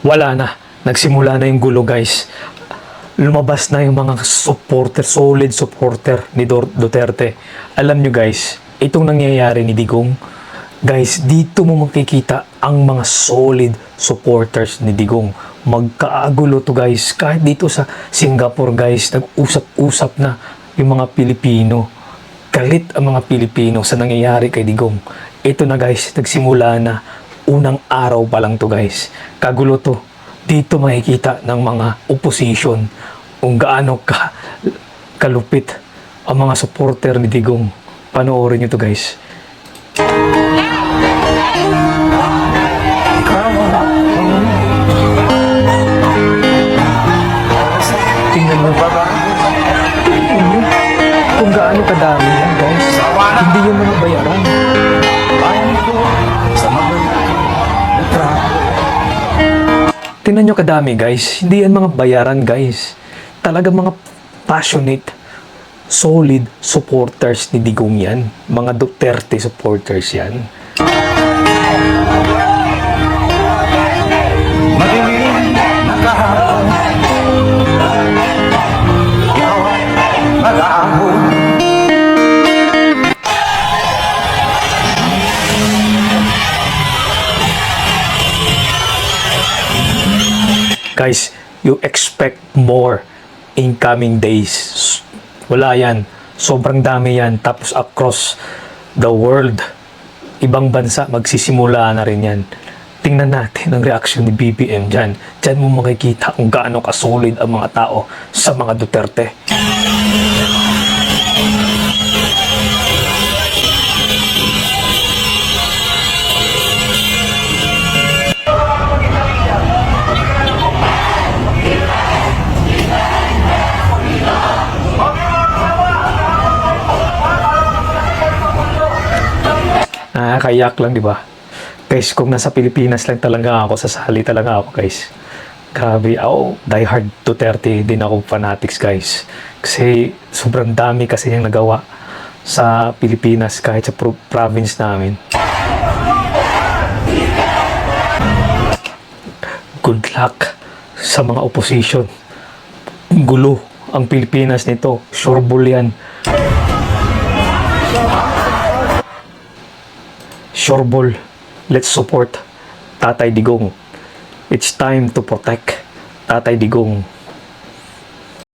Wala na. Nagsimula na yung gulo, guys. Lumabas na yung mga supporter, solid supporter ni Duterte. Alam nyo, guys, itong nangyayari ni Digong, guys, dito mo makikita ang mga solid supporters ni Digong. Magkaagulo to, guys. Kahit dito sa Singapore, guys, nag-usap-usap na yung mga Pilipino. Galit ang mga Pilipino sa nangyayari kay Digong. Ito na, guys, nagsimula na. Unang araw pa lang to, guys. Kagulo to. Dito makikita ng mga opposition kung gaano kalupit ang mga supporter ni Digong. Panoorin nyo to, guys. Tingnan mo ba? Tingnan mo kung gaano kadami yan, guys. Hindi yung mga bayaran. Tingnan nyo kadami, guys. Hindi yan mga bayaran, guys. Talaga mga passionate, solid supporters ni Digong yan. Mga Duterte supporters yan. Madilim na kahapon, ikaw ay mag-aahon. Guys, you expect more in coming days. Wala yan. Sobrang dami yan. Tapos across the world, ibang bansa, magsisimula na rin yan. Tingnan natin ang reaction ni BBM dyan. Dyan mo makikita kung gaano kasolid ang mga tao sa mga Duterte. Nakakayak lang, di ba? Guys, kung nasa Pilipinas lang talaga ako, sasali talaga ako, guys. Grabe, ako, diehard Duterte din ako, fanatics, guys. Kasi sobrang dami kasi yung nagawa sa Pilipinas kahit sa province namin. Good luck sa mga opposition. Gulo ang Pilipinas nito. Sureball yan. Sureball. Let's support Tatay Digong. It's time to protect Tatay Digong.